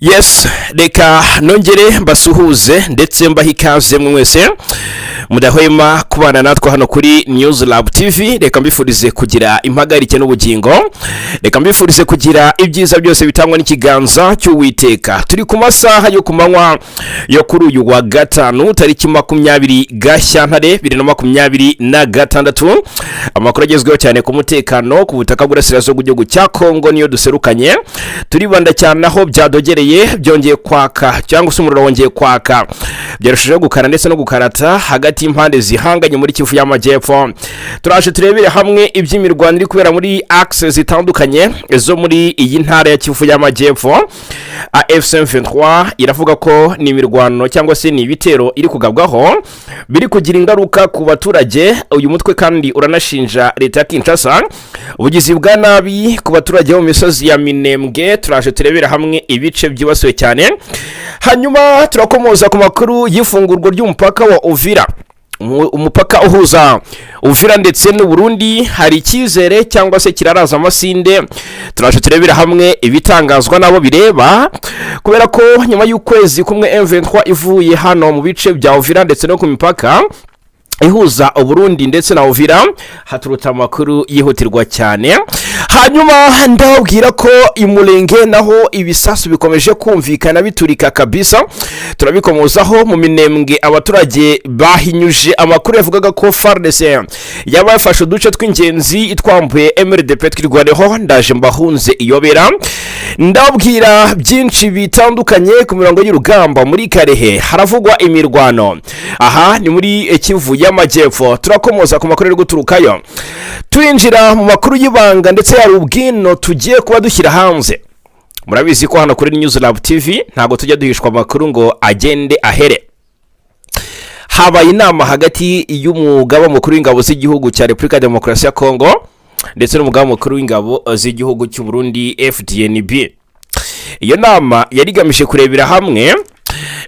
Yes, reka nongere mbasuhuze ndetse mbaha ikaze mwese mudahwema kubana natwe hano kuri News Lab TV. Reka mbifurize kugira impagarike n'ubugingo, reka mbifurize kugira ibyiza byose bitangwa n'ikiganza cy'Uwiteka. Turi ku masaha yo kumanywa yo kuri uyu wa gatanu tariki 20 Gashyantare 2026. Amakuru agezweho cyane ku mutekano ku butaka bw'Urasirazuba bw'igihugu cya Kongo niyo duserukanye. Turibanda cyane aho byadogereye byongeye kwaka cyangwa se umuriro wongeye kwaka, byarushijeho gukara ndetse no gukarata hagati impande zihanganye muri Kivu y'Amajyepfo. Turaje turebere hamwe iby'imirwano iri kubera muri axes zitandukanye zo muri iyi ntara ya Kivu y'Amajyepfo. AFC M23 iravuga ko ni imirwano cyangwa se ni ibitero iri kugabwaho biri kugira ingaruka ku baturage. Uyu mutwe kandi uranashinja leta ya Kinshasa ubugizi bwa nabi ku baturage mu misozi ya Minembwe. Turaje turebera hamwe ibice byibasiwe cyane, hanyuma turakomoza ku makuru y'ifungurwa ry'umupaka wa Uvira. Umupaka uhuza Uvira ndetse n'u Burundi hari icyizere cyangwa se kiraraza amasinde. Turaje turebera hamwe ibitangazwa nabo bireba, kubera ko nyuma y'ukwezi kumwe M23 ivuye hano mu bice bya Uvira ndetse no ku mipaka ihuza Burundi ndetse na Uvira, haturuta amakuru yihutirwa cyane. Hanyuma ndababwira ko imurenge naho ibisasu bikomeje kumvikana biturika kabisa. Turabikomozaho mu Minembwe abaturage bahinyuje amakuru yavugaga ko Fardc yabafashe uduce tw'ingenzi itwambuye MRDP twirwaneho. Ndaje mbahunze iyobera, ndabwira byinshi bitandukanye ku mirongo y'urugamba. Muri Karere haravugwa imirwano, aha ni muri Kivu y'Amajyepfo. Turakomoza ku makuru yo guturukayo, turinjira mu makuru y'ibanga ndetse ya rubwino tugiye kuba dushyira hanze. Murabizi ko hano kuri News Lab TV ntago tujya duhishwa amakuru ngo agende ahere. Habaye inama hagati y'umugaba mukuru w'ingabo z'igihugu cya Repubulika ya Demokarasi ya Kongo ndetse n'umugaba mukuru w'ingabo z'igihugu cy'u Burundi FDNB. Iyo nama yari igamije kurebera hamwe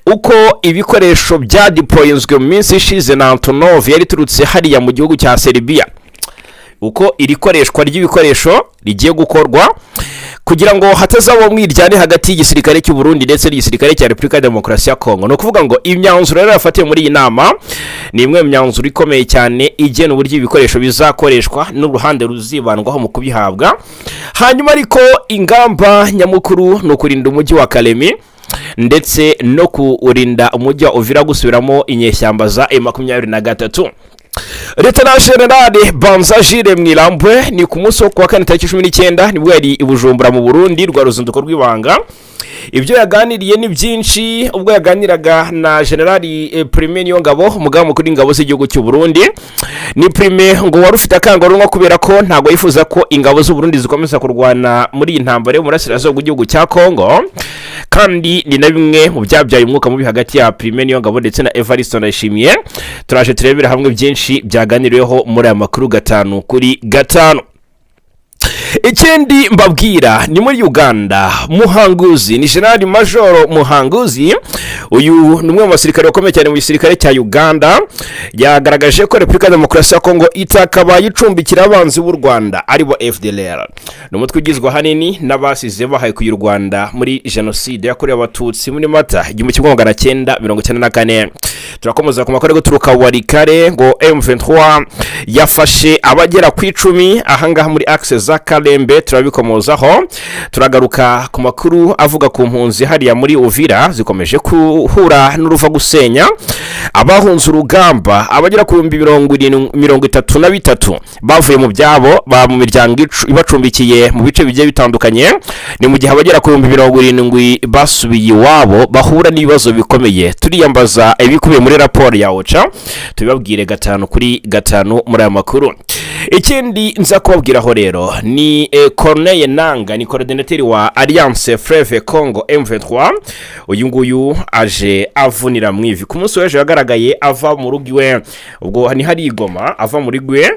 uko ibikoresho bya deployenzwe mu minsi ishize na Antonov yari turutse hariya mu gihugu cya Serbia, uko iri koreshwa ry'ibikoresho rigiye gukorwa kugira ngo hatazaba umwiryane hagati y'igisirikare cy'u Burundi ndetse n'igisirikare cya Repubulika ya Demokarasi ya Kongo. No kuvuga ngo imyanzuro rero yafatiwe muri iyi nama ni imwe mu myanzuro ikomeye cyane igena uburyo ibikoresho bizakoreshwa n'uruhande ruzibandwaho mu kubihabwa. Hanyuma ariko ingamba nyamukuru no kurinda umujyi wa Karere ndetse no kurinda umujyi wa Uvira gusubiramo inyeshyamba za M23. Lieutenant General Banzajire Mwirambwe ni ku munsi wo kuwa 4 tariki 19 nibwo yari i Bujumbura mu Burundi rwa ruzinduko rw'ibanga. Ibyo yaganiriye ni byinshi ubwo yaganiraga na General Prime Niyongabo, umugaba mukuru w'ingabo z'igihugu cy'u Burundi. Ni Prime ngo wari ufite akangaro kubera ko ntago yifuza ko ingabo z'u Burundi zikomeza kurwana muri iyi ntambara yo mu Burasirazuba bw'igihugu cya Kongo, kandi ni na bimwe mu byabyaye umwuka mubi hagati ya Prime Niyongabo ndetse na Evariste Ndayishimiye. Turaje turebera hamwe byinshi byaganiriweho muri aya makuru 5 kuri 5. Ikindi mbabwira ni muri Uganda, Muhanguzi ni General Major Muhanguzi. Uyu ni umwe mu basirikare bakomeye cyane mu gisirikare cya Uganda. Yagaragaje ko Repubulika ya Demokarasi ya Kongo itakabaye icumbikira abanzi b'u Rwanda aribo FDLR. Ni umutwe ugizwe hanini n'abasize bahaye ku Rwanda muri genocide yakorewe abatutsi muri Mata 1994. Turakomoza ku makuru guturuka warikare ngo M23 yafashe abagera ku 10 ahangaha muri access za Kalembe. Turabikomozaho. Turagaruka ku makuru avuga ku mpunzi hariya muri Uvira zikomeje kuhura n'uruva gusenya. Abahunze urugamba abagera ku 33 bavuye mu byabo ba mu miryango ibacumbikiye mu bice bigiye bitandukanye. Ni mu gihe abagera ku 70 basubiye iwabo bahura n'ibibazo bikomeye. Turiyambaza ibikubiye muri raporo ya OCHA, tubibabwire 5 kuri 5 muri aya makuru. Ikindi nza kubabwiraho rero ni Corneille Nanga, ni coordinateur wa Alliance Fleuve Congo M23. Uyu nguyu aje avunira mwivi ku munsi w'ejo yagaragaye ava mu rugo iwe, ubwo ni hari Igoma ava muri gwe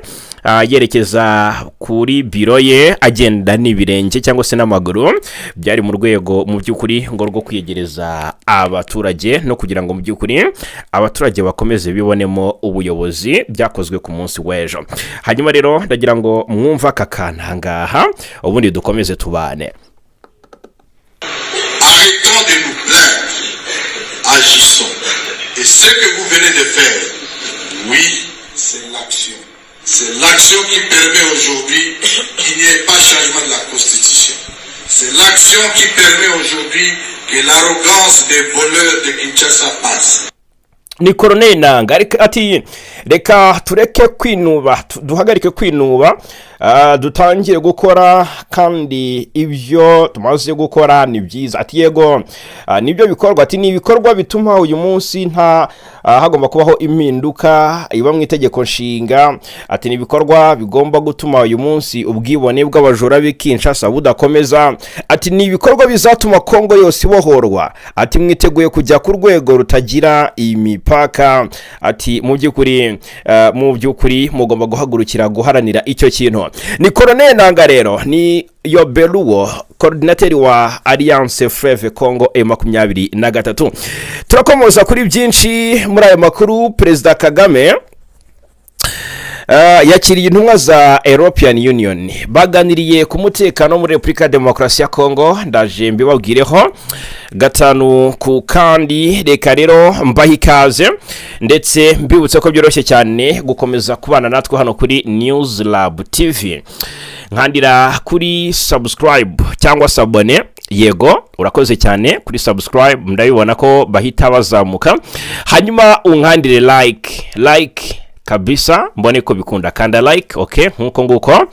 yerekeza kuri biro ye agenda n'ibirenge cyangwa se n'amaguru. Byari mu rwego mu by'ukuri ngo rwo kwiyegereza abaturage no kugira ngo mu by'ukuri abaturage bakomeze bibonemo ubuyobozi. Byakozwe ku munsi w'ejo. Hanyuma rero ndagira ngo mwumva kakana ngaha ubundi dukomeze tubane. Arrêtons de que vous venez de faire, oui, c'est l'action. C'est l'action qui permet aujourd'hui qu'il n'y ait pas changement de la Constitution. C'est l'action qui permet aujourd'hui que l'arrogance des voleurs de Kinshasa passe. Ni Colonel Nanga ati reka tureke kwinuba duhagarike kwinuba dutangire gukora kandi ibyo tumaze gukora ni byiza ati yego nibyo bikorwa ati ni ibikorwa bituma uyu munsi nta hagomba kubaho impinduka iba mu itegeko nshinga ati ni ibikorwa bigomba gutuma uyu munsi ubwibone bw'abajura b'Kinshasa budakomeza ati ni ibikorwa bizatuma Kongo yose ibohorwa ati mwiteguye kujya ku rwego rutagira imipaka ati mu byukuri mugomba guhagurukira guharanira icyo kintu. Ni Colonel Nanga rero ni Yobeluwo coordinateur wa Alliance Fleuve Congo M23. Turakomoza kuri byinshi muri aya makuru. Perezida Kagame yakiriye intumwa za European Union baganiriye ku mutekano muri Republika Demokarasi ya Kongo. Ndaje mbibabwireho gatanu ku kandi reka rero mbaha ikaze ndetse mbibutse ko byoroshye cyane gukomeza kubana natwe hano kuri News Lab TV. Nkandira kuri subscribe cyangwa sabone. Yego urakoze cyane kuri subscribe, ndabibona ko bahita bazamuka. Hanyuma unkandire like kabisa mbone ko bikunda kanda like. Okay, nkuko nguko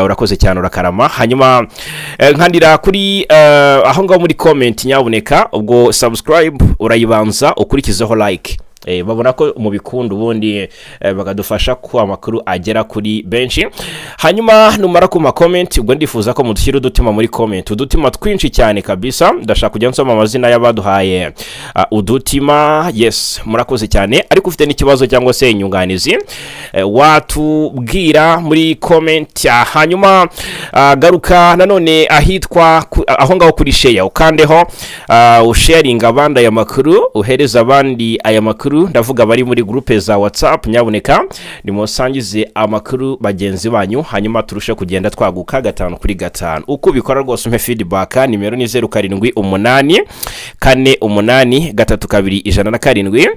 urakoze cyane urakarama. Hanyuma nkandira kuri aho ngaho muri comment nyabuneka ubwo subscribe urayibanza ukurikizeho like. Babona ko mu bikunda ubundi bakadufasha ko amakuru agera kuri benshi. Hanyuma numara ku ma comment ubwo ndifuza ko mudushyira udutima muri comment, udutima twinshi cyane kabisa. Ndashaka kujya nsoma amazina y'abaduhaye udutima. Yes, murakoze cyane. Ariko ufite n'ikibazo cyangwa se inyunganizi watubwira muri comment. Hanyuma garuka nanone ahitwa aho ngaho kuri share ukandeho usharinga abandi aya makuru, uhereza abandi aya makuru. Ndavuga bari muri groupe za WhatsApp nyabuneka nimusangize amakuru bagenzi banyu. Hanyuma turushe kugenda twaguka gatanu kuri gatanu. Uko bikora rwose umpe feedback. Nimero ni 0788 48 32 107.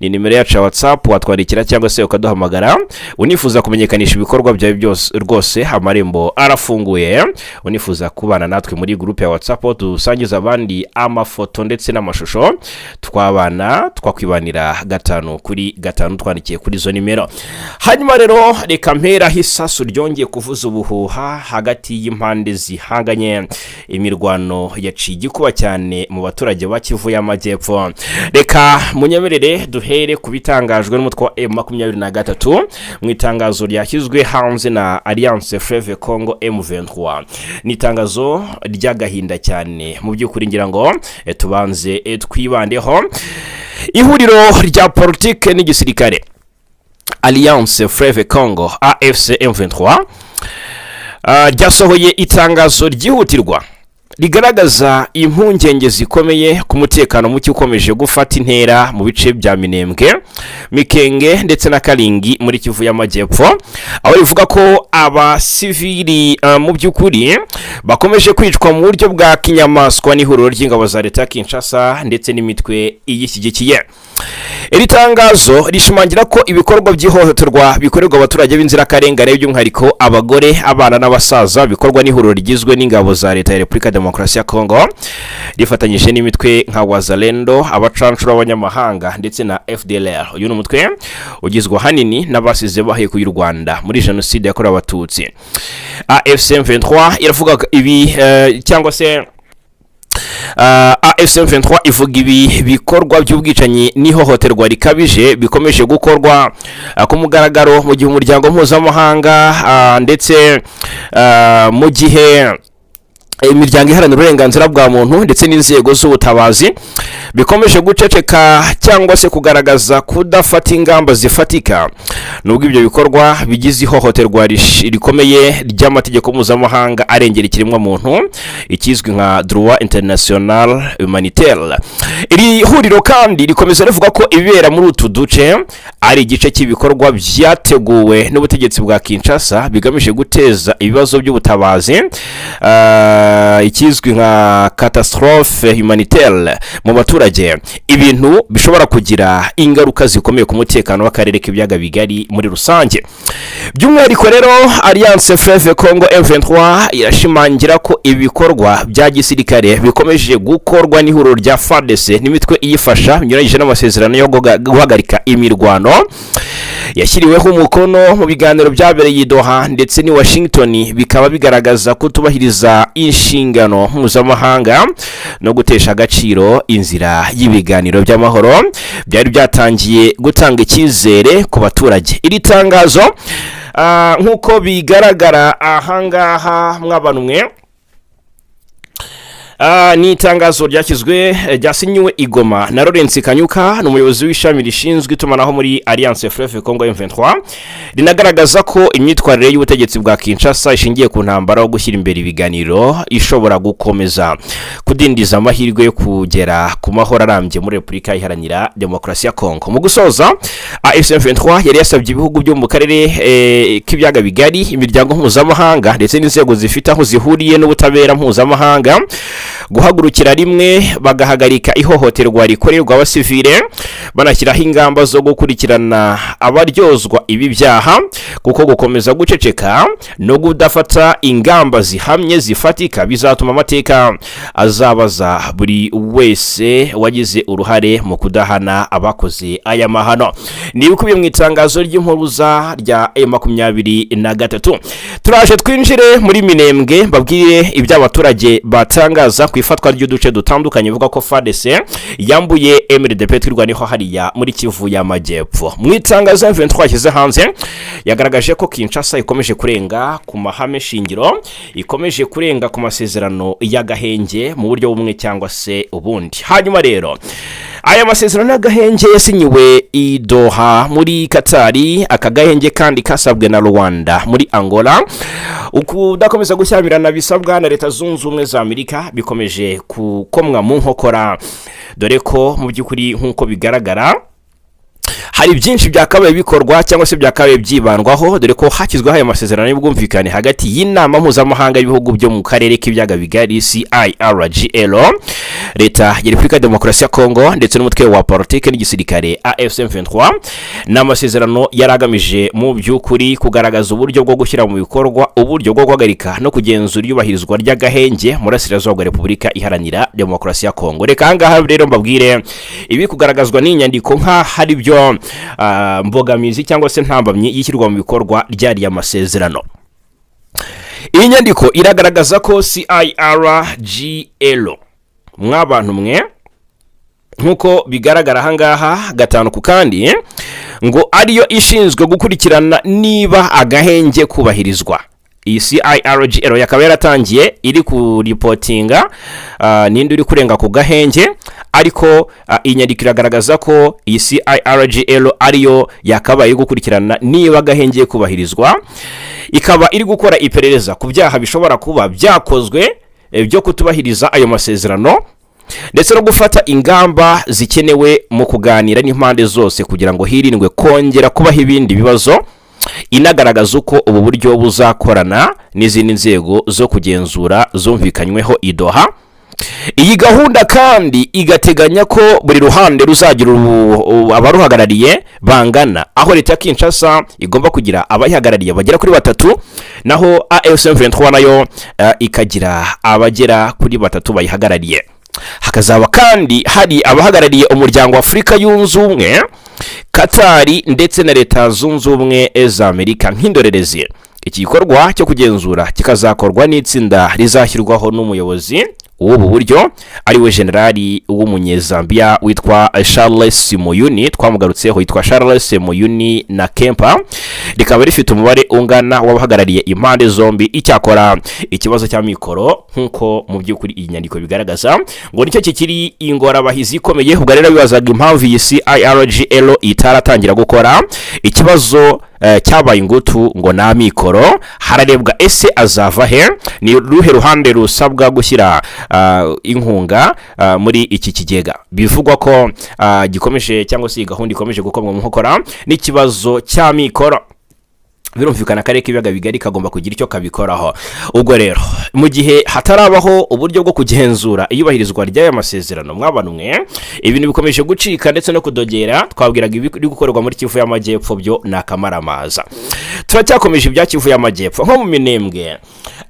Ni nimero yacu ya WhatsApp watwandikira cyangwa se ukaduhamagara. Unifuza kumenyekanisha ibikorwa byawe byose rwose amarembo arafunguye. Unifuza kubana natwe muri groupe ya WhatsApp dusangiza abandi amafoto ndetse n'amashusho twabana twakwibanira gatanu kuri gatanu twandikiye kuri zo nimero. Hanyuma rero reka mpera hisasu ryongeye kuvuza ubuhuha hagati y'impande zihanganye. Imirwano yaciye igikuba cyane mu baturage bakivu y'amajyepfo. Reka munyemerere duhere kubitangajwe n'umutwe wa M23 mu itangazo ryashyizwe hanze na Alliance Fleuve Congo M23. Ni itangazo ry'agahinda cyane mu by'ukuri ngira ngo tubanze twibandeho. Ihuriro rya Politike n'igisirikare Alliance Fleuve Congo AFC M23 ryasohoye itangazo ryihutirwa rigaragaza impungenge zikomeye ku mutekano muke ukomeje gufata intera mu bice bya Minembwe, Mikenge ndetse na Kalingi muri Kivu y'amajyepfo, aho rivuga ko abasivili mu by'ukuri bakomeje kwicwa mu buryo bwa kinyamaswa n'ihuriro ry'ingabo za leta Kinshasa ndetse n'imitwe iyishyigikiye. Iri tangazo rishimangira ko ibikorwa by'ihohoterwa bikorerwa abaturage b'inzirakarengane by'umwihariko abagore, abana n'abasaza bikorwa n'ihuriro rigizwe n'ingabo za leta ya Republika Demokarasi ya Kongo rifatanyije n'imitwe nka Wazalendo, abacancuro b'abanyamahanga ndetse na FDLR. Uyu ni umutwe ugizwe hanini n'abasize bahiye ku Rwanda muri jenoside yakorewe abatutsi. AFC M23 iravuga ibi cyangwa se AFC M23 ivuga ibi bikorwa by'ubwicanyi n'ihohoterwa rikabije bikomeje gukorwa ku mugaragaro mu gihe umuryango mpuzamahanga ndetse mu gihe imiryango iharanira uburenganzira bwa muntu ndetse n'inzego z'ubutabazi bikomeje guceceka cyangwa se kugaragaza kudafata ingamba zifatika. Nubwo ibyo bikorwa bigize ihohoterwa rikomeye ry'amategeko mpuzamahanga arengera ikiremwa muntu, ikizwi nka droit international humanitaire. Iri huriro kandi rikomeza rivuga ko ibibera muri utu duce ari igice cy'ibikorwa byateguwe n'ubutegetsi bwa Kinshasa bigamije guteza ibibazo by'ubutabazi ikizwi nka catastrophe humanitaire mu baturage, ibintu bishobora kugira ingaruka zikomeye ku mutekano w'akarere k'ibiyaga bigari muri rusange. By'umwihariko rero Alliance Fleuve Congo M23 irashimangira ko ibikorwa bya gisirikare bikomeje gukorwa n'ihuriro rya Fardc n'imitwe iyifasha binyuranyije n'amasezerano yo guhagarika imirwano yashyiriweho umukono mu biganiro byabereye i Doha ndetse ni Washington, bikaba bigaragaza kutubahiriza inshingano mpuzamahanga no gutesha agaciro inzira y'ibiganiro by'amahoro byari byatangiye gutanga icyizere ku baturage. Iri tangazo nk'uko bigaragara ahangaha mw'abantu mwe, ni itangazo ryasinywe igoma na Lawrence Kanyuka n'umuyobozi w'ishami rishinzwe itumanaho muri Alliance Fleuve Congo M23, rinagaragaza ko imyitwarire y'ubutegetsi bwa Kinshasa ishingiye ku ntambara yo gushyira imbere ibiganiro ishobora gukomeza kudindiza amahirwe yo kugera ku mahoro arambye muri Repubulika Iharanira Demokarasi ya Congo. Mu gusoza, M23 yari yasabye ibihugu byo mu karere k'ibiyaga bigari, imiryango mpuzamahanga ndetse n'inzego zifite aho zihuriye n'ubutabera mpuzamahanga guhagurukira rimwe bagahagarika ihohoterwa rikorerwa abasivile, banashyiraho ingamba zo gukurikirana abaryozwa ibi byaha, kuko gukomeza guceceka no kudafata ingamba zihamye zifatika bizatuma amateka azabaza buri wese wagize uruhare mu kudahana abakoze aya mahano. Ni bikubiye mu itangazo ry'impuruza rya M23. Turaje twinjire muri Minembwe mbabwiye iby'abaturage batangaza ku ifatwa ry'uduce dutandukanye bivuga ko Fardc yambuye MRDP twirwaniho hariya muri Kivu y'Amajyepfo. Mu itangazo M23 yashyize hanze yagaragaje ko Kinshasa ikomeje kurenga ku mahame shingiro, ikomeje kurenga ku masezerano y'agahenge mu buryo bumwe cyangwa se ubundi. Hanyuma rero aya masezerano y'agahenge yasinyiwe i Doha muri Katari, akagahenge kandi kasabwe na Rwanda muri Angola. Ukudakomeza gushyamirana bisabwa na Leta Zunze Ubumwe za Amerika bikomeje kukomwa mu nkokora, dore ko mu by'ukuri nk'uko bigaragara hari byinshi byakabaye bikorwa cyangwa se byakabaye byibandwaho, dore ko hakizweho aya masezerano y'ubwumvikane hagati y'inama mpuzamahanga y'ibihugu byo mu karere k'ibiyaga bigari CIRGL, Leta ya Repubulika Demokarasi ya Congo ndetse n'umutwe wa Politike n'igisirikare AFC/M23. N'amasezerano yaragamije mu by'ukuri kugaragaza uburyo bwo gushyira mu bikorwa uburyo bwo guhagarika no kugenzura iyubahirizwa ry'agahenge muri Burasirazuba bwa Repubulika Iharanira Demokarasi ya Congo. Reka ngaha rero mbabwire ibi kugaragazwa n'inyandiko nka hari byo mbogamizi cyangwa se ntambamye yishyirwa mu bikorwa ryari amasezerano. Iyi nyandiko iragaragaza ko CIRGL mw'abantu mwe nkuko bigaragara hangaha gatanu ku kandi ngo ariyo ishinzwe gukurikirana niba agahenge kubahirizwa. Iyi CIRGL yakaba yaratangiye iri ku reportinga ninde uri kurenga ku gahenge, ariko inyandiko iragaragaza ko iyi CIRGL ariyo yakabaye gukurikirana niba agahenge kubahirizwa, ikaba iri gukora iperereza ku byaha bishobora kuba byakozwe byo kutubahiriza ayo masezerano, ndetse no gufata ingamba zikenewe mu kuganira n'impande zose kugira ngo hirindwe kongera kubaho ibindi bibazo. Inagaragaza uko ubu buryo buzakorana n'izindi nzego zo kugenzura zumvikanyweho i Doha. Iyi gahunda kandi igateganya ko buri ruhande ruzagira abaruhagarariye bangana, aho Leta ya Kinshasa igomba kugira abayihagarariye bagera kuri 3, naho AFC/M23 nayo ikagira abagera kuri 3 bayihagarariye. Hakazaba kandi hari abahagarariye umuryango wa Afurika Yunze Ubumwe, Katari ndetse na Leta Zunze Ubumwe za Amerika nk'indorerezi. Iki gikorwa cyo kugenzura kikazakorwa n'itsinda rizashyirwaho n'umuyobozi w'ubu buryo ari we generali w'umunyezambia witwa Charles Moyuni, twamugarutseho yitwa Charles Moyuni na Kempa. Rikaba rifite umubare ungana w'abahagarariye impande zombi. Icyakora ikibazo cya mikoro nkuko mu by'ukuri iyi nyandiko bigaragaza ngo nicyo kikiri ingorabahizi ikomeye. Ubwo rero bibazaga impamvu iyi CIRGL itaratangira gukora. Ikibazo cyabaye ingutu ngo na mikoro, hararebwa ese azava he, ni ruhe ruhande rusabwa gushyira inkunga muri iki kigega. Bivugwa ko gikomeje cyangwa se gahunda ikomeje gukomwa mu nkokora n'ikibazo cya mikoro. birumvikana Karere k'ibiyaga bigari kagomba kugira icyo kabikoraho. Ubwo rero mu gihe hatarabaho uburyo bwo kugenzura iyubahirizwa ry'aya masezerano, mwabanumwe ibintu bikomeje gucika ndetse no kudogera. Twabwiraga ibiri gukorwa muri Kivu y'Amajyepfo byo nakamaraamaza. Turacyakomeje ibya Kivu y'Amajyepfo nko mu Minembwe.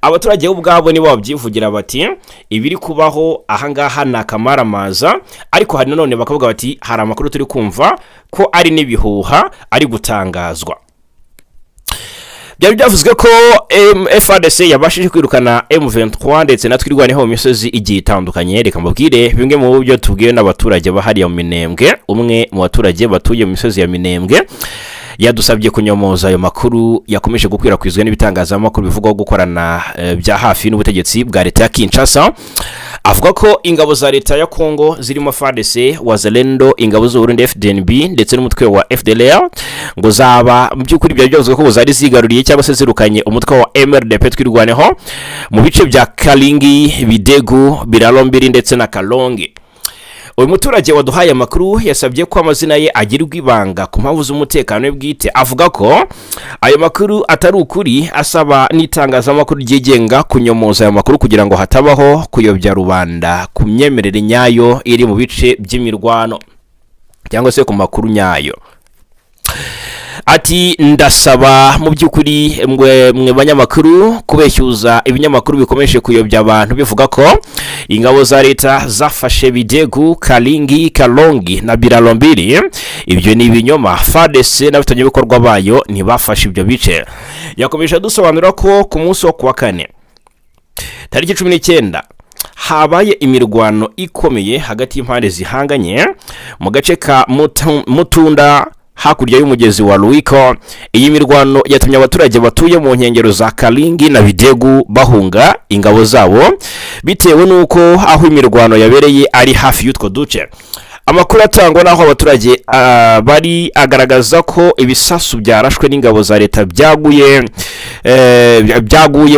Abaturage ubwabo nibo babyivugira bati ibiri kubaho ahangaha nakamaraamaza, ariko hari none bakavuga bati hari amakuru turi kumva ko ari nibihuha ari gutangazwa. Byari byavuzwe ko Fardc yabashije kwirukana M23 ndetse natwirwaneho mu misozi igiye itandukanye. Reka mbabwire bimwe mu byo tubwiye n'abaturage bahari ya Minembwe. Umwe mu baturage batuye mu misozi ya Minembwe yadusabye kunyomoza ayo makuru yakomeje gukwirakwizwa n'ibitangazamakuru bivugwa gukorana bya hafi n'ubutegetsi bwa leta ya Kinshasa. Avuga ko ingabo za leta ya Kongo zirimo Fardc, Wazalendo, ingabo z'u Burundi FDNB ndetse n'umutwe wa FDLR ngo zaba mu byukuri byari byavuzwe ko zari zigaruriye cyangwa se zirukanye umutwe wa MRDP twirwaneho mu bice bya Kalingi, Bidegu, Birakomeye ndetse na Kalongi. Uyu muturage waduhaye amakuru yasabye ko amazina ye agirwa ibanga ku mpamvu z'umutekano we bwite. Avuga ko ayo makuru atari ukuri, asaba n'itangazamakuru ryigenga kunyomoza ayo makuru kugira ngo hatabaho kuyobya rubanda ku myemerere nyayo iri mu bice by'imirwano cyangwa se ku makuru nyayo. Ati ndasaba mu byukuri mwe banyamakuru kubeshyuza ibinyamakuru bikomeje kuyobya abantu bivuga ko ingabo za leta zafashe Bidegu, Kalingi, Kalongi na Birakomeye. Ibyo ni ibinyoma. Fardc n'abafatanyabikorwa bayo ntibafashe ibyo bice. Yakomeje dusobanura ko ku munsi wo kuwa kane tariki 19 habaye imirwano ikomeye hagati y'impande zihanganye mu gace ka Mutunda hakurya y'umugezi wa Ruiko. Iyi mirwano yatumye abaturage batuye mu nkengero za Kalingi na Bidegu bahunga ingabo zabo bitewe nuko aho imirwano yabereye ari hafi y'utwo duce. Amakuru atangwa naho abaturage bari agaragaza ko ibisasu byarashwe n'ingabo za leta byaguye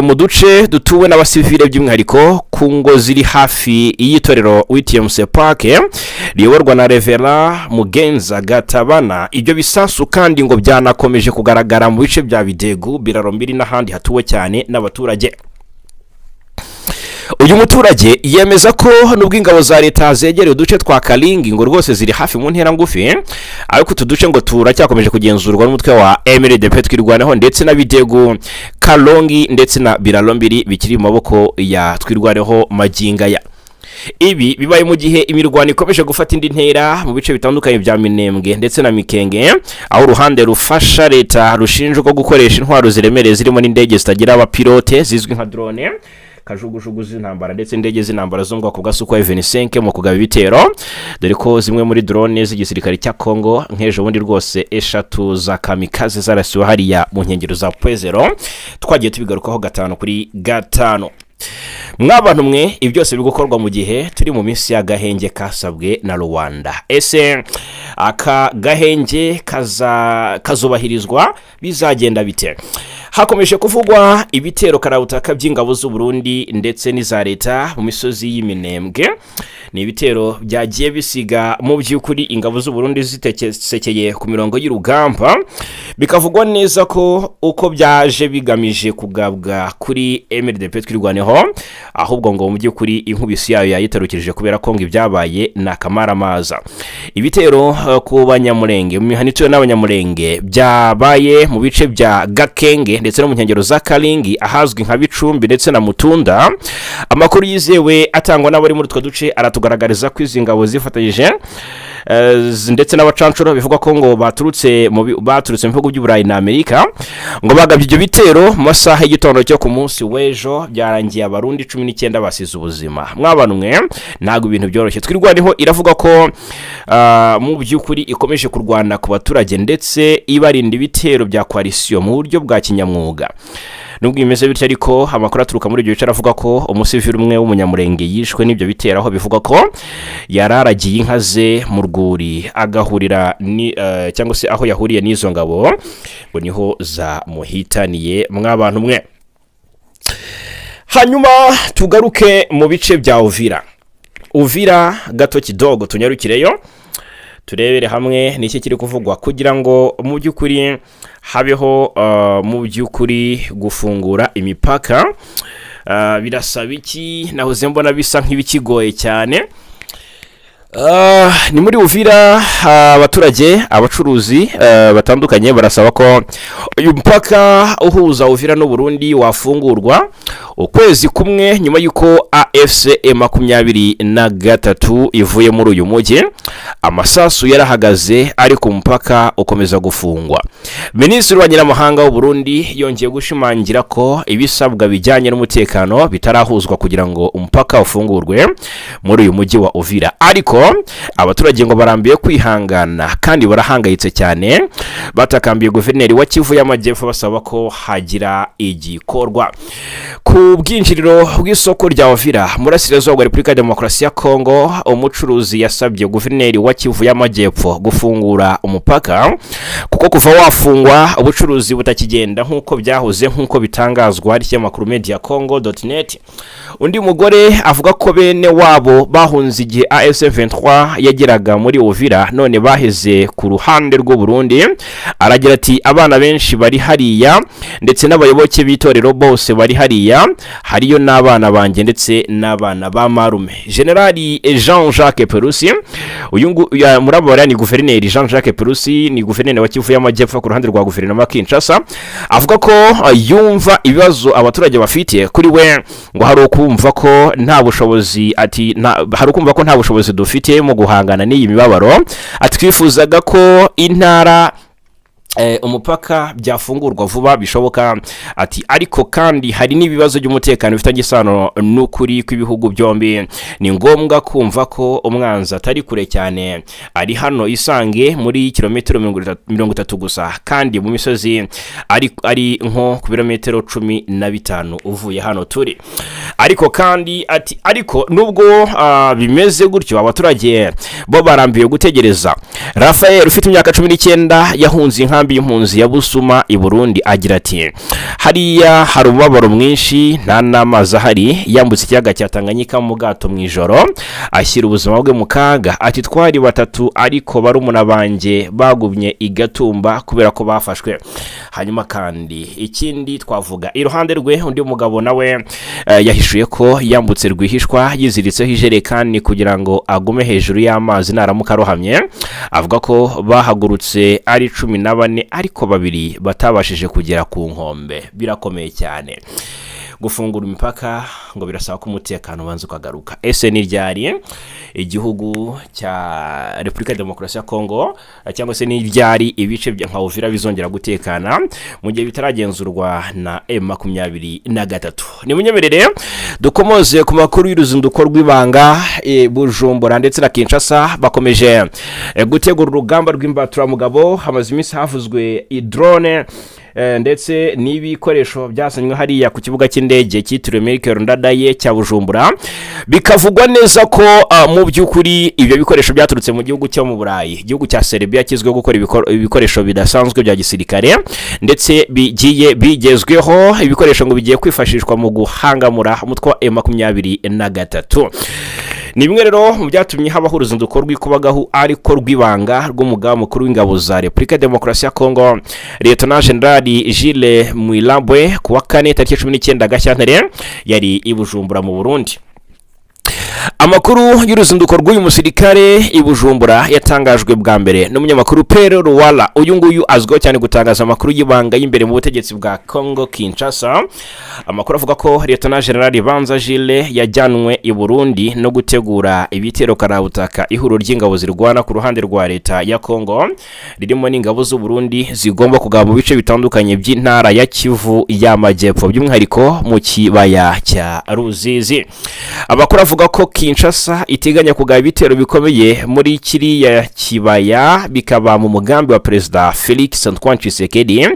mu duce dutuwe n'abasivile by'umwihariko ku ngo ziri hafi y'itorero WTMC Park riyoborwa na Revera Mugenza Gatabana. Ibyo bisasu kandi ngo byanakomeje kugaragara mu bice bya Bidegu, Birakomeye n'ahandi hatuwe cyane n'abaturage. Uyu muturage yemeza ko nubwo ingabo za leta zegereye uduce twa Kalingi ngo rwose ziri hafi mu ntera ngufi, ariko utuduce ngo turacyakomeje kugenzurwa n'umutwe wa MRDP twirwaneho ndetse na Bidegu, Kalongi ndetse na Birakomeye bikiri mu maboko ya twirwaneho magingaya. Ibi bibaye mu gihe imirwano ikomeje gufata indi ntera mu bice bitandukanye bya Minembwe ndetse na Mikenge, aho uruhande rufasha leta rushinjwa gukoresha intwaro ziremereye zirimo n'indege zitagira abapilote zizwi nka drone, kajugujugu z'intambara ndetse indege z'intambara zo mu bwoko bwa Sukhoi 25 mu kugaba ibitero, dore ko zimwe muri drone z'igisirikare cya Kongo nk'ejo bundi rwose 3 za kamikaze zarasiwe hariya mu nkengero za Pwezero. Twagiye tubigarukaho 5 mwabantu mwe. Ibi byose biri gukorwa mu gihe turi mu minsi ya gahenge kasabwe na Rwanda. Ese aka gahenge kazubahirizwa bizagenda bite? Hakomeje kuvugwa ibitero karabutaka by'ingabo z'u Burundi ndetse n'iza leta mu misozi y'Iminembwe. Ni ibitero byagiye bisiga mu by'ukuri ingabo z'u Burundi zitekesekeye ku mirongo y'urugamba, bikavugwa neza ko uko byaje bigamije kugabwa kuri MRDP twirwaneho, ahubwo ngo mu by'ukuri inkubisi yayo yayitarukirije kubera ko ngo ibyabaye nakamaraamaza. Ibitero ku banyamurenge, mu mihanito n'abanyamurenge byabaye mu bice bya Gakenge ndetse no mu nkengero za Kalingi ahazwi nka Bicumbi ndetse na Mutunda. Amakuru yizewe atangwa n'abari muri utwo duce aratugaragariza ko izi ngabo zifatanyije ndetse n'abacancuro bivuga ko ngo baturutse mu bihugu by'Uburayi na Amerika ngo bagabye ibyo bitero mu masaha y'igitondo cyo ku munsi w'ejo. Byarangiye abarundi 19 basize ubuzima. Mwabanumwe ntago ibintu byoroshye. Twirwaneho iravuga ko mu by'ukuri ikomeje kurwana ku baturage ndetse ibarinda ibitero bya coalition mu buryo bwa kinyamwuga. Nubwo imeze bityo ariko amakuru aturuka muri ibyo bice aravuga ko umusivili umwe w'umunyamurenge yishwe n'ibyo bitero, aho bivuga ko yararagiye inka ze mu rwuri agahurira cyangwa se aho yahuriye n'izo ngabo ngo niho zamuhitaniye. Mwabantu mwe, hanyuma tugaruke mu bice bya Uvira gato kidogo tunyarukireyo turebere hamwe n'iki kiri kuvugwa kugira ngo mu by'ukuri habeho mu by'ukuri gufungura imipaka. Birasaba iki? Nahoze mbona bisa nk'ibikigoye cyane. Ni muri Uvira, abaturage abacuruzi batandukanye barasaba ko uyu mpaka uhuza Uvira no Burundi wafungurwa ukwezi kumwe nyuma yuko AFC M23 ivuye muri uyu mujyi. Amasasu yarahagaze ariko umupaka ukomeza gufungwa. Minisitiri w'Abanyamahanga w'u Burundi yongeye gushimangira ko ibisabwa bijyanye n'umutekano bitarahuzwa kugira ngo umupaka ufungurwe muri uyu mujyi wa Uvira. Ariko abaturage ngo barambiye kwihangana kandi barahangayitse cyane, batakambiye guverineri wa Kivu y'Amajyepfo basaba ko hagira igikorwa. Ku bwinjiriro bw'isoko rya Uvira murasirazuba wa Repubulika ya Demokarasi ya Kongo, umucuruzi yasabye guverineri wa Kivu y'Amajyepfo gufungura umupaka kuko kuva wafungwa ubucuruzi butakigenda nk'uko byahoze, nk'uko bitangazwa n'ikinyamakuru mediacongo.net. Undi mugore avuga ko bene wabo bahunze igihe M23 yageraga muri Uvira none baheze ku ruhande rw'u Burundi. Aragira ati abana benshi bari hariya ndetse n'abayoboke b'itorero bose bari hariya, hariyo n'abana banjye ndetse n'abana ba marume. Generali Jean-Jacques Perusi, uyu murabara ni guverineri Jean-Jacques Perusi, ni guverineri wa Kivu y'Amajyepfo ku ruhande rwa guverinoma Kinshasa, avuga ko yumva ibibazo abaturage bafite. Kuri we ngo hari ukumva ko nta bushobozi, ati hari ukumva ko nta bushobozi dufite mu guhangana n'iyi mibabaro. Ati twifuzaga ko intara umupaka byafungurwa vuba bishoboka. Ati ariko kandi hari n'ibibazo by'umutekano bifitanye isano n'ukuri kw'ibihugu byombi. Ni ngombwa kumva ko umwanzi atari kure cyane, ari hano Isange muri kilometero 30 gusa, kandi mu misozi ari nko ku birometero 15 uvuye hano turi. Ariko kandi ati ariko nubwo bimeze gutyo abaturage bo barambiye gutegereza. Rafael ufite imyaka 19 yahunze inkambi y'impunzi ya Busuma i Burundi agira ati hariya hari umubabaro mwinshi, nta n'amazi ahari, yambutse ikiyaga cya Tanganyika mu gato mu ijoro ashyira ubuzima bwe mu kaga. Ati twari batatu ariko barumuna banjye bagumye igatumba kubera ko bafashwe. Hanyuma kandi ikindi twavuga iruhande rwe undi mugabo nawe yahishuye ko yambutse rwihishwa yiziritseho ijerekani kugira ngo agume hejuru y'amazi naramuka rohamye. Avuga ko bahagurutse ari 14 ariko babiri batabashije kugera ku nkombe. Birakomeye cyane. Gufungura imipaka ngo birasaba ko umutekano banze ukagaruka. Ese ni ryari igihugu cya Repubulika ya Demokarasi ya Kongo cyangwa se ni ryari ibice nka Uvira bizongera gutekana mu gihe bitaragenzurwa na M23? Ni munyemerere dukomoze ku makuru y'uruzinduko rw'ibanga Bujumbura ndetse na Kinshasa. Bakomeje gutegura urugamba rw'imbatura mugabo. Hamaze iminsi havuzwe drone ndetse n'ibikoresho byasanywe hariya ku kibuga cy'indege cyitiriwe Amerika Rwanda cya Bujumbura. Bikavugwa neza ko mu by'ukuri ibyo bikoresho byaturutse mu gihugu cyo mu Burayi, igihugu cya Serbia kizwe gukora ibikoresho bidasanzwe bya gisirikare ndetse bigiye bigezweho. Ibikoresho ngo bigiye kwifashishwa mu guhangamura umutwe wa M23. Ni bimwe rero mu byatumye habaho uruzinduko rw'ikubagahu ariko rw'ibanga rw'umugaba mukuru w'ingabo za Repubulika ya Demokarasi ya Kongo, Lieutenant General Gilles Muilambwe ku wa 4 tariki 19 Gashyantare yari i Bujumbura mu Burundi. Amakuru y'uruzinduko rw'uyu musirikare i Bujumbura yatangajwe bwa mbere n'umunyamakuru Pero Ruwala. Uyu nguyu azwiho cyane gutangaza amakuru y'ibanga y'imbere mu butegetsi bwa Kongo Kinshasa. Amakuru avuga ko Lieutenant General Banza Gilles yajyanwe i Burundi no gutegura ibitero karabutaka ihuriro ry'ingabo zirwana ku ruhande rwa leta ya Kongo ririmo n'ingabo z'u Burundi zigomba kugaba mu bice bitandukanye by'intara ya Kivu y'Amajyepfo by'umwihariko mu kibaya cya Ruzizi. Amakuru avuga ko Kinshasa iteganya kugaba ibitero bikomeye muri kiriya kibaya bikaba mu mugambi wa Perezida Felix Antoine Tshisekedi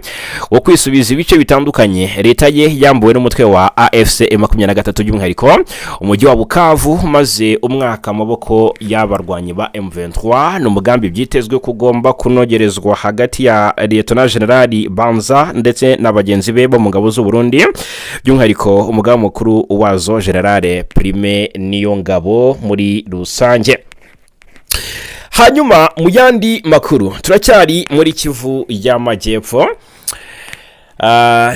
wo kwisubiza ibice bitandukanye leta ye yambuwe n'umutwe wa AFC M23 by'umwihariko umujyi wa Bukavu maze umwaka amaboko y'abarwanyi ba M23. N'umugambi byitezwe kugomba kunogerezwa hagati ya Lieutenant General Banza ndetse n'abagenzi be bo mu ngabo z'u Burundi by'umwihariko umugaba mukuru wazo General Prime niyo ngabo muri rusange. Hanyuma mu yandi makuru turacyari muri Kivu y'Amajyepfo.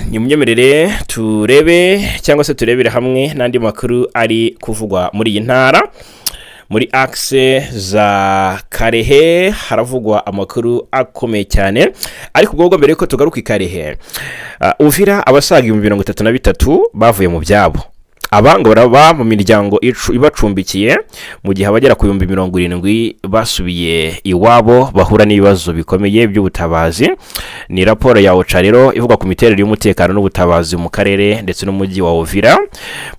Ni munyemerere turebe cyangwa se turebere hamwe n'andi makuru ari kuvugwa muri iyi ntara. Muri axe za Karere haravugwa amakuru akomeye cyane, ariko ubwo mbere ko tugaruka Karere, Uvira abasaga 33 bavuye mu byabo. Abanga baraba mu miryango ibacumbikiye mu gihe abagera ku 70 basubiye iwabo bahura n'ibibazo bikomeye by'ubutabazi. Ni raporo ya OCHA rero ivuga ku miterere y'umutekano n'ubutabazi mu karere ndetse n'umujyi wa Uvira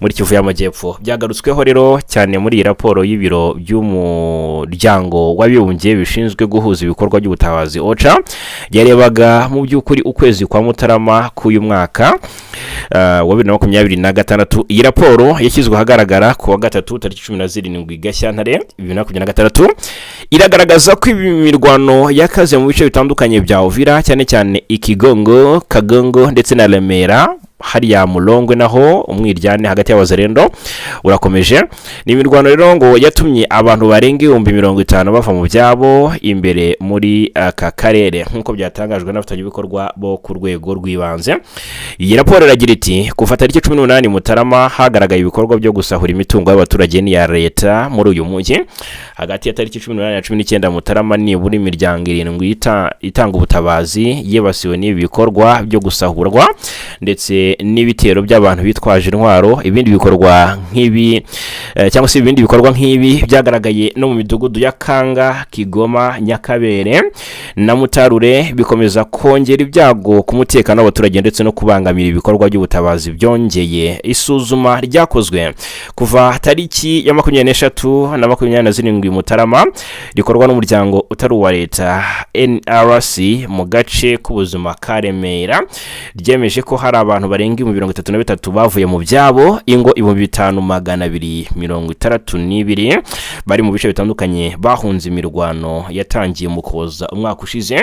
muri Kivu y'Amajyepfo. Byagarutsweho rero cyane muri raporo y'ibiro by'umuryango w'abibumbye bishinzwe guhuza ibikorwa by'ubutabazi OCHA yarebaga mu by'ukuri ukwezi kwa Mutarama k'uyu mwaka wa 2026. Iyi raporo yashyizwe ahagaragara ku wa 3 tariki 17 Gashyantare 2026 iragaragaza ko imirwano yakaze mu bice bitandukanye bya Uvira, cyane cyane Ikigongo, Kagongo ndetse na Remera. Hariya Mulongwe naho umwiryane hagati ya Wazalendo urakomeje. Ni imirwano rero ngo yatumye abantu barenga 50 bava mu byabo imbere muri aka karere, nkuko byatangajwe n'abafatanyabikorwa bo ku rwego rw'ibanze. Iyi raporo iragira iti kuva tariki 18 Mutarama hagaragaye ibikorwa byo gusahura imitungo y'abaturage ni ya leta muri uyu mujyi. Hagati ya tariki 18 na 19 Mutarama ni buri imiryango 7 itanga ubutabazi yibasiwe n'ibi bikorwa byo gusahurwa ndetse n'ibitero by'abantu bitwaje intwaro. Ibindi bikorwa nk'ibi cyangwa se ibindi bikorwa nk'ibi byagaragaye no mu midugudu ya Kanga, Kigoma, Nyakabere na Mutarure, bikomeza kongera ibyago ku mutekano w'abaturage ndetse no kubangamira ibikorwa by'ubutabazi. Byongeye isuzuma ryakozwe kuva tariki ya 23 na 27 Mutarama rikorwa n'umuryango utari uwa leta NRC mu gace k'ubuzima ka Remera, ryemeje ko hari abantu barenga 33 bavuye mu byabo, ingo 5262 bari mu bice bitandukanye bahunze imirwano yatangiye mu Koza umwaka ushize.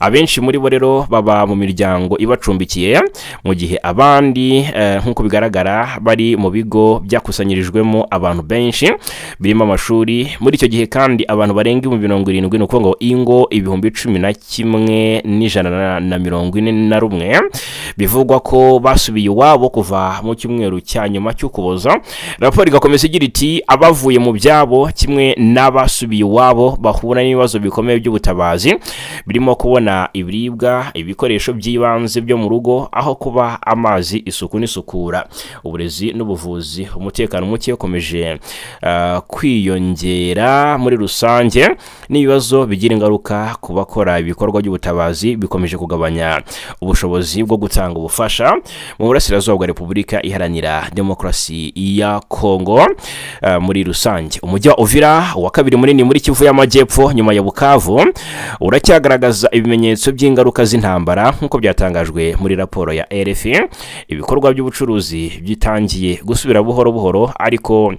Abenshi muri bo rero baba mu miryango ibacumbikiye, mu gihe abandi nkuko bigaragara bari mu bigo byakusanyirijwemo abantu benshi birimo amashuri. Muri icyo gihe kandi abantu barenga 70 nuko ngo ingo 11,141 bivugwa ko basubiye iwabo kuva mu cyumweru cya nyuma cy'Ukuboza. Raporo igakomeza igira iti abavuye mu byabo kimwe n'abasubiye iwabo bahura n'ibibazo bikomeye by'ubutabazi, birimo kubona ibiribwa, ibikoresho by'ibanze byo mu rugo, aho kuba amazi, isuku n'isukura, uburezi n'ubuvuzi. Umutekano muke ukomeje kwiyongera muri rusange, n'ibibazo bigira ingaruka ku bakora ibikorwa by'ubutabazi bikomeje kugabanya ubushobozi bwo gutanga ubufasha mu burasirazuba bwa Repubulika Iharanira Demokarasi ya Kongo. Muri rusange umujyi wa Uvira wa kabiri munini muri Kivu y'Amajyepfo nyuma ya Bukavu uracyagaragaza ibimenyetso by'ingaruka z'intambara nkuko byatangajwe muri raporo ya RFI. Ibikorwa by'ubucuruzi byitangiye gusubira buhoro buhoro, ariko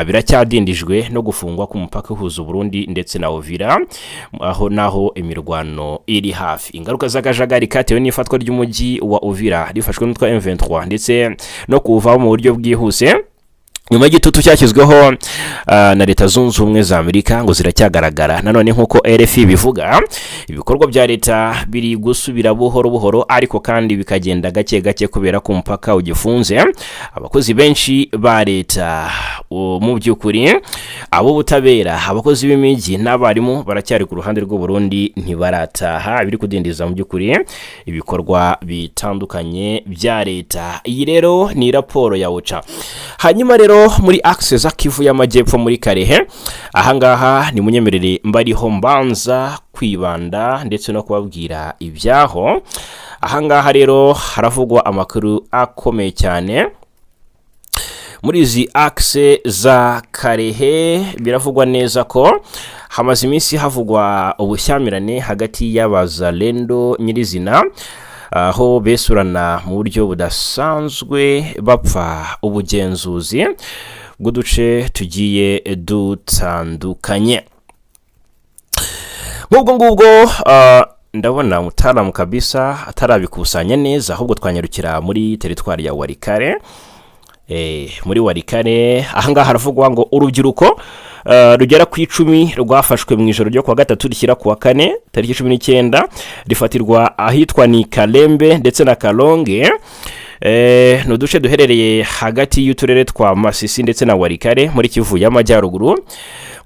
biracyadindijwe no gufungwa ku mupaka uhuza Burundi ndetse na Uvira, aho naho imirwano iri hafi. Ingaruka z'akajagari katewe n'ifatwa ry'umujyi wa Uvira rifashwe n'utwa M23 ndetse no kuva mu buryo bwihuse nyuma y'igitutu cyashyizweho na Leta Zunze Ubumwe za Amerika ngo ziracyagaragara. Nanone nkuko RFI bivuga, ibikorwa bya leta biri gusubira buhoro buhoro, ariko kandi bikagenda gake gake kubera ko umupaka ugifunze. Abakozi benshi ba leta mu by'ukuri, abo butabera, abakozi b'imijyi n'abarimu baracyari ku ruhande rw'u Burundi, ntibarataha, biri kudindiza mu by'ukuri ibikorwa bitandukanye bya leta. Iyi rero ni raporo ya OCHA. Hanyuma rero muri axe za Kivu y'Amajyepfo muri Karere, ahangaha ni munyemerere mbariho mbanza kwibanda ndetse no kubabwira ibyaho. Ahangaha rero haravugwa amakuru akomeye cyane muri izi axe za Karere. Biravugwa neza ko hamaze iminsi havugwa ubushyamirane hagati y'Abazalendo nyirizina, aho besurana mu buryo budasanzwe bapfa ubugenzuzi bw'uduce tugiye dutandukanye. Ngubwo ndabona mutaramu kabisa atarabikusanya neza, ahubwo twanyarukira muri teritwari ya Warikare. muri Warikare. Ahangaha haravugwa ngo urubyiruko rugera ku 10 rwafashwe mu ijoro ryo kuwa gatatu rishyira kuwa kane tariki 19 rifatirwa ahitwa ni Kalembe ndetse na Kalonge. No duce duherereye hagati y'uturere twa Masisi ndetse na Warikare muri Kivu y'Amajyaruguru.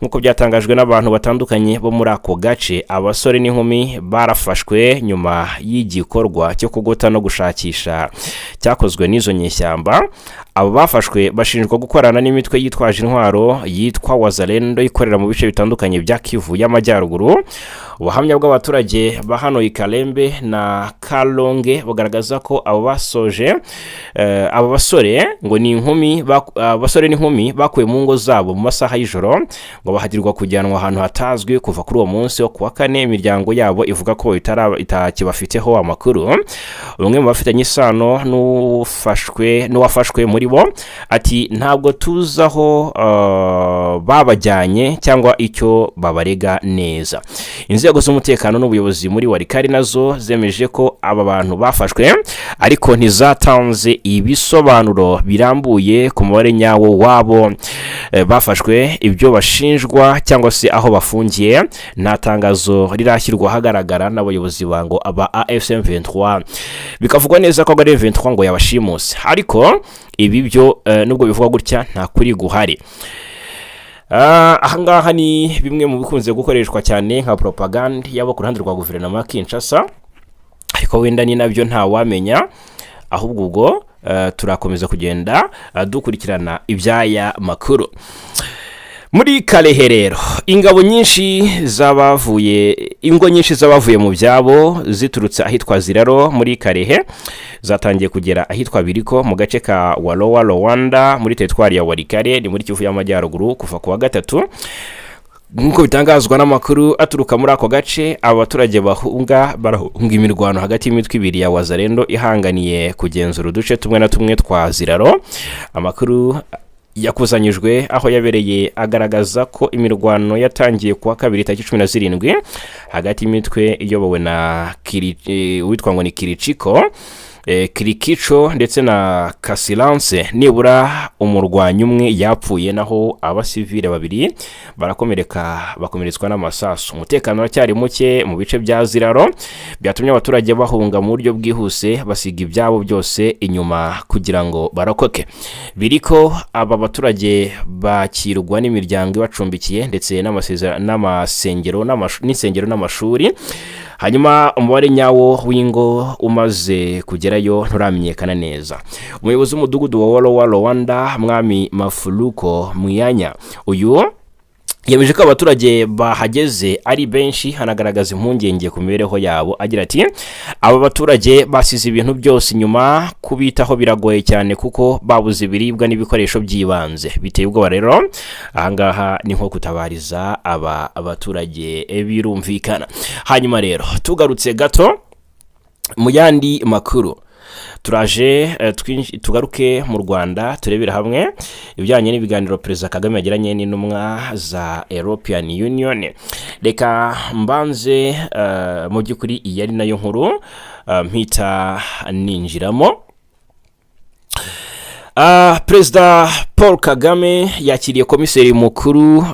Nkuko byatangajwe n'abantu batandukanye bo muri ako gace, abasore n'inkumi barafashwe nyuma y'igikorwa cyo kugota no gushakisha cyakozwe n'izo nyeshyamba. Abo bafashwe bashinjwa gukorana n'imitwe yitwaje intwaro yitwa Wazalendo ikorera mu bice bitandukanye bya Kivu y'Amajyaruguru. Ubuhamya bw'abaturage ba hano i Kalembe na Kalonge bugaragaza ko abo basoje abo basore ngo ni inkumi abasore n'inkumi bakuye mu ngo zabo mu masaha y'ijoro ngo bahagirwa kujyanwa ahantu hatazwi. Kuva kuri uwo munsi wo kuwa kane imiryango yabo ivuga ko itakibafiteho amakuru. Umwe mu bafitanye isano n'uwafashwe muri bo ati ntabwo tuzaho babajyanye cyangwa icyo babarega neza. Inzego z'umutekano n'ubuyobozi muri Warikare nazo zemeje ko aba bantu bafashwe ariko ntizatanze ibisobanuro birambuye ku mubare nyawo wabo bafashwe, ibyo bashinjwa cyangwa se aho bafungiye. Nta tangazo rirashyirwa hagaragara n'abayobozi bango aba M23. Bikavugwa neza ko ari M23 ngo yabashimuse, ariko ibi byo nubwo bivugwa gutya nta kuri guhari. Ahangaha ni bimwe mu bikunze gukoreshwa cyane nka propaganda yabo ku ruhande rwa guverinoma Kinshasa, ariko wenda ni nabyo nta wamenya. Ahubwo ubwo turakomeza kugenda dukurikirana ibyaya makuru. Muri Karehe rero ingo nyinshi z'abavuye mu byabo ziturutse ahitwa Ziraro muri Karehe zatangiye kugera ahitwa Biriko mu gace ka Rwanda muri teritwari ya Warikare ni muri Kivu y'Amajyaruguru kuva kuwa gatatu. Nkuko bitangazwa n'amakuru aturuka muri ako gace, abaturage barahunga imirwano hagati y'imitwe ibiri ya Wazalendo ihanganiye kugenzura uduce tumwe na tumwe twa Ziraro. Amakuru yakuzanyijwe aho yabereye agaragaza ko imirwano yatangiye kuwa kabiri tariki 17 hagati y'imitwe iyobowe na witwa ngo ni Kirikico ndetse na Kasilance. Nibura umurwanyi umwe yapfuye naho abasivile babiri bakomeretswa n'amasasu. Umutekano wacyari muke mu bice bya Ziraro byatumye abaturage bahunga mu buryo bwihuse basiga ibyabo byose inyuma kugira ngo barokoke. Biriko aba baturage bakirwa n'imiryango ibacumbikiye ndetse n'amasengero n'amashuri. Hanyuma umubare nyawo w'ingo umaze kugerayo nturamenyekana neza. Umuyobozi w'umudugudu wa Rwanda Mwami Mafuluko Muyanya uyu yemeje ko abaturage bahageze ari benshi, hanagaragaza impungenge ku mibereho yabo. Agira ati aba baturage basize ibintu byose inyuma, kubitaho biragoye cyane kuko babuze ibiribwa n'ibikoresho by'ibanze. Biteye ubwoba rero. Ahangaha ni nko kutabariza abaturage birumvikana. Hanyuma rero tugarutse gato mu yandi makuru, turaje tugaruke mu Rwanda turebera hamwe ibijyanye n'ibiganiro Perezida Kagame yagiranye n'intumwa za European Union. Reka mbanze mu by'ukuri iyi ari nayo nkuru mpita ninjiramo. Perezida Paul Kagame yakiriye komiseri mukuru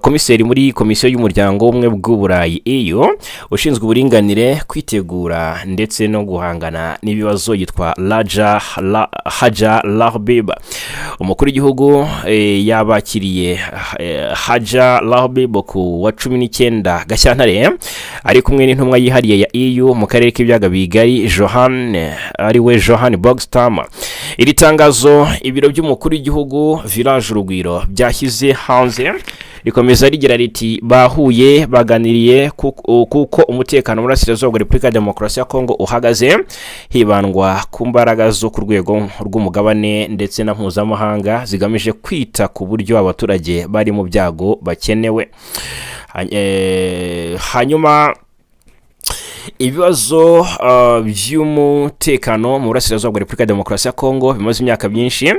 komiseri muri komisiyo y'umuryango w'ubumwe bw'Uburayi EU ushinzwe uburinganire, kwitegura ndetse no guhangana n'ibibazo yitwa Haja Lahbib. Umukuru w'igihugu yabakiriye Haja Lahbib ku wa 19 Gashyantare ari kumwe n'intumwa yihariye ya EU mu karere k'ibiyaga Bigari Johan Bogstam. Iri tangazo ibiro by'umukuru w'igihugu Village Urugwiro byashyize hanze rikomeza rigira riti bahuye baganiriye kuko umutekano muri Burasirazuba bwa Repubulika ya Demokarasi ya Kongo uhagaze, hibandwa ku mbaraga zo ku rwego rw'umugabane ndetse na mpuzamahanga zigamije kwita ku buryo abaturage bari mu byago bakenewe. Hanyuma ibibazo by'umutekano mu Burasirazuba bwa Repubulika ya Demokarasi ya Kongo bimaze imyaka myinshi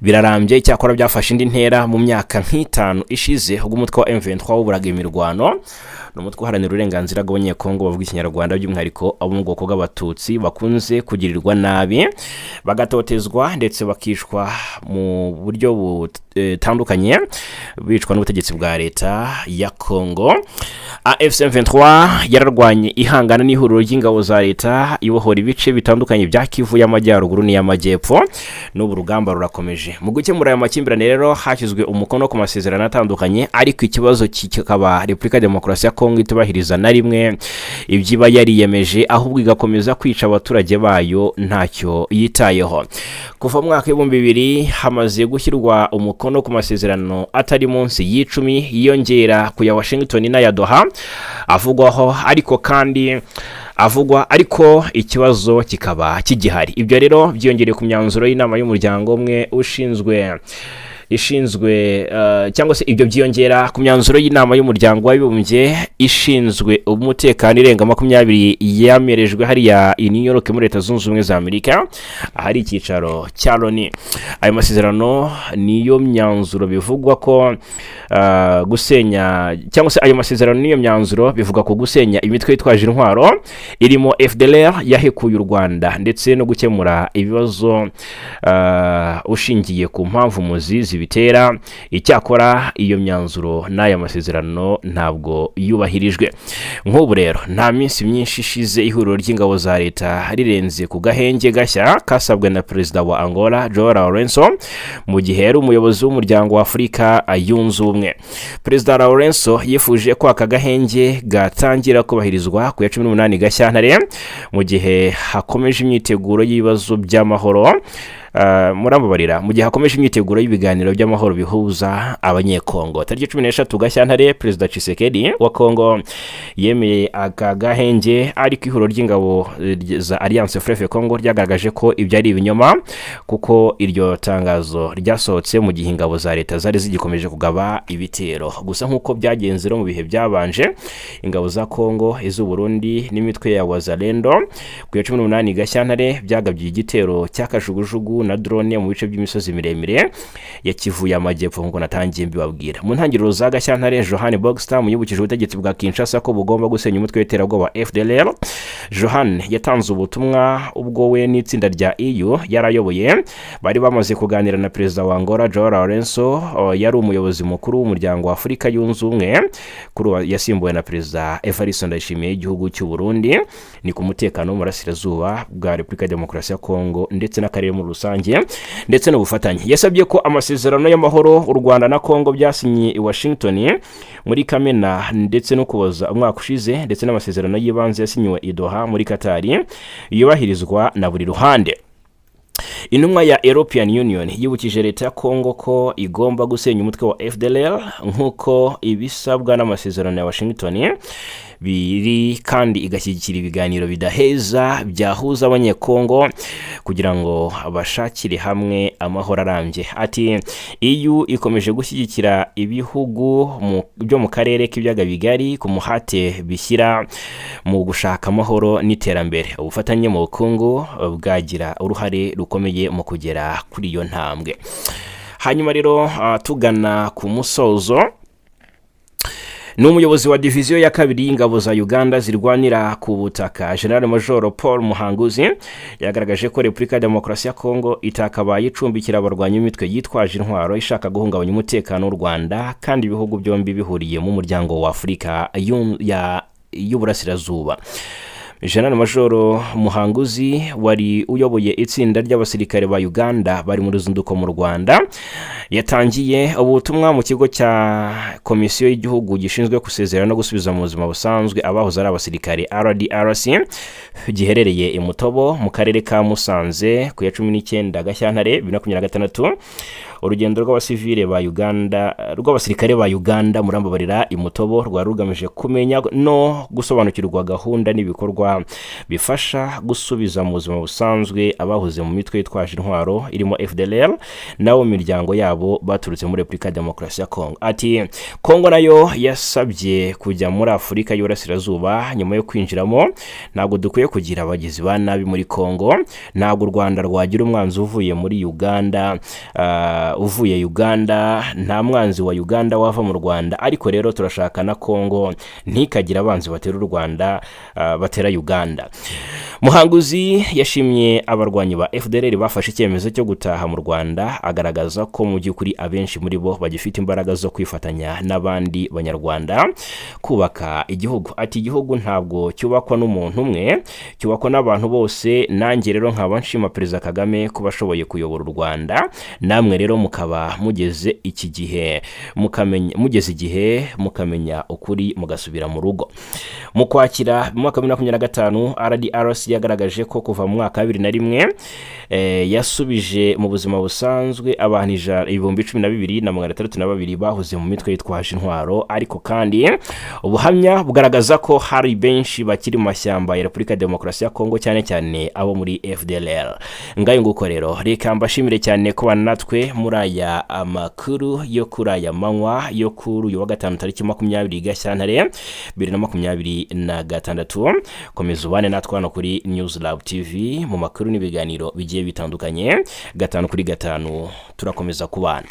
birarambye, cyakora byafashe indi ntera mu myaka nk'itanu ishize ubwo umutwe wa M23 wuburaga imirwano n'umutwe uharanira uburenganzira bw'abanyekongo bavuga ikinyarwanda by'umwihariko abo mu bwoko bw'abatutsi bakunze kugirirwa nabi bagatotezwa ndetse bakishwa mu buryo butandukanye bicwa n'ubutegetsi bwa leta ya Kongo. AFC M23 yararwanye ihangana n'ihuriro ry'ingabo za leta ibohora ibice bitandukanye bya Kivu y'amajyaruguru n'iy'amajyepfo, n'ubu rugamba rurakomeje. Mu gukemura aya makimbirane rero hashyizwe umukono ku masezerano atandukanye, ariko ikibazo kikaba Repubulika Demokarasi ya Kongo itubahiriza na rimwe ibyiba yariyemeje, ahubwo igakomeza kwica abaturage bayo ntacyo yitayeho. Kuva mu mwaka w'2000 hamaze gushyirwa umukono ku masezerano atari munsi y'10 yiyongera ku ya Washington n'aya Doha ariko ikibazo kikaba kigihari. Ibyo rero byongereye ku myanzuro y'inama y'umuryango umwe ishinzwe cyangwa se ibyo byiyongera ku myanzuro y'inama y'umuryango w'abibumbye ishinzwe umutekano irenga 20 yamerejwe hariya i New York muri Leta Zunze Ubumwe za Amerika, ahari icyicaro cya Loni. Ayo masezerano niyo myanzuro bivugwa ko gusenya, cyangwa se ayo masezerano niyo myanzuro bivuga ko gusenya imitwe yitwaje intwaro irimo FDLR yahekuye u Rwanda, ndetse no gukemura ibibazo ushingiye ku mpamvu muzizi bitera. Icyakora iyo myanzuro n'aya masezerano ntabwo yubahirijwe. Nk'ubu rero nta minsi myinshi ishize ihuriro ry'ingabo za leta rirenze ku gahenge gashya kasabwe na perezida wa Angola João Lourenço mu gihe yari umuyobozi w'umuryango wa Afurika yunze ubumwe. Perezida Lourenço yifuje ko aka gahenge gatangira kubahirizwa ku ya 18 Gashyantare mu gihe hakomeje imyiteguro y'ibibazo by'amahoro murambabarira mu gihe hakomeje imyiteguro y'ibiganiro by'amahoro bihuza abanyekongo. Tariki 13 Gashyantare Perezida Tshisekedi wa Kongo yemeye aka gahenge, ariko ihuriro ry'ingabo za Alliance Fleuve Congo ryagaragaje ko ibyo ari ibinyoma, kuko iryo tangazo ryasohotse mu gihe ingabo za leta zari zigikomeje kugaba ibitero. Gusa nk'uko byagenze mu bihe byabanje, ingabo za Kongo, iz'u Burundi n'imitwe ya Wazalendo ku ya 18 Gashyantare byagabye igitero cy'akashugujugu na drone mu bice by'imisozi miremire ya Kivu y'amajyepfo ngo natangiye mbibabwira. Mu ntangiriro za Gashyantare, Johann Bogstam yibukije ubutegetsi bwa Kinshasa ko bugomba gusenya umutwe w'iterabwoba FDLR. Johann yatanze ubutumwa ubwo we n'itsinda rya EU yarayoboye bari bamaze kuganira na perezida wa Angola João Lourenço, yari umuyobozi mukuru w'umuryango wa Afurika yunze ubumwe, kuri yasimbuwe na perezida Evariste Ndayishimiye y'igihugu cy'u Burundi. Ni ku mutekano mu burasirazuba bwa Repubulika Demokarasi ya Kongo ndetse n'akarere muri rusange ndetse n'ubufatanye. Yasabye ko amasezerano y'amahoro u Rwanda na Kongo byasinye i Washington muri Kamena ndetse no kuboza umwaka ushize, ndetse n'amasezerano y'ibanze yasinyiwe i Doha muri Katari yubahirizwa na buri ruhande. Intumwa ya European Union yibukije leta ya Kongo ko igomba gusenya umutwe wa FDLR nk'uko ibisabwa n'amasezerano ya Washington biri, kandi igashyigikira ibiganiro bidaheza byahuza abanyekongo kugira ngo bashakire hamwe amahoro arambye. Ati EU ikomeje gushyigikira ibihugu byo mu karere k'ibiyaga bigari ku muhate bishyira mu gushaka amahoro n'iterambere. Ubufatanye mu bukungu bwagira uruhare rukomeye mu kugera kuri iyo ntambwe. Hanyuma rero tugana ku musozo, n'umuyobozi wa diviziyo ya kabiri y'ingabo za Uganda zirwanira ku butaka General Major Paul Muhanguzi yagaragaje ko Repubulika Demokarasi ya Kongo itakabaye icumbikira abarwanya imitwe yitwaje intwaro ishaka guhungabanya umutekano w'u Rwanda, kandi ibihugu byombi bihuriye mu muryango wa Afurika y'uburasirazuba. General Major Muhanguzi wari uyoboye itsinda ry'abasirikare ba Uganda bari mu ruzinduko mu Rwanda yatangiye ubutumwa mu kigo cya Komisiyo y'Igihugu gishinzwe gusezerera no gusubiza mu buzima busanzwe abahoze ari abasirikare RDRC giherereye i Mutobo mu karere ka Musanze ku ya 19 Gashyantare 2026. Urugendo rw'abasivile ba Uganda rw'abasirikare ba Uganda murambabarira i Mutobo rwari rugamije kumenya no gusobanukirwa gahunda n'ibikorwa bifasha gusubiza mu buzima busanzwe abahoze mu mitwe yitwaje intwaro irimo FDLR nabo miryango yabo baturutse muri Repubulika Demokarasi ya Kongo. Ati Kongo nayo yasabye kujya muri Afurika y'Uburasirazuba nyuma yo kwinjiramo. Ntabwo dukwiye kugira abagizi ba nabi muri Kongo, ntabwo u Rwanda rwagira umwanzi uvuye muri Uganda uvuye Uganda, nta mwanzi wa Uganda wava mu Rwanda, ariko rero turashaka na Kongo ntikagira abanzi batera u Rwanda batera Uganda. Muhanguzi yashimye abarwanyi ba FDLR bafashe icyemezo cyo gutaha mu Rwanda, agaragaza ko mu by'ukuri abenshi muri bo bagifite imbaraga zo kwifatanya n'abandi banyarwanda kubaka igihugu. Ati igihugu ntabwo cyubakwa n'umuntu umwe, cyubakwa n'abantu bose. Nanjye rero nkaba nshima Perezida Kagame kuba ashoboye kuyobora u Rwanda, namwe rero mukaba mugeze iki gihe mukamenya ukuri mugasubira mu rugo. Mu Kwakira mu mwaka wa 2025 RDRC yagaragaje ko kuva mu mwaka wa 2001 yasubije mu buzima busanzwe abantu 12,632 bahoze mu mitwe yitwaje intwaro, ariko kandi ubuhamya bugaragaza ko hari benshi bakiri mu mashyamba ya Repubulika ya Demokarasi ya Kongo, cyane cyane abo muri FDLR. Ngayo nguko rero reka mbashimire cyane kubana natwe muri aya amakuru yo kuri aya manywa yo kuri uyu wa gatanu tariki 20 Gashyantare 2026. Komeza ubane natwe hano kuri News Lab TV mu makuru n'ibiganiro bigiye bitandukanye, 5 kuri 5 turakomeza kubana.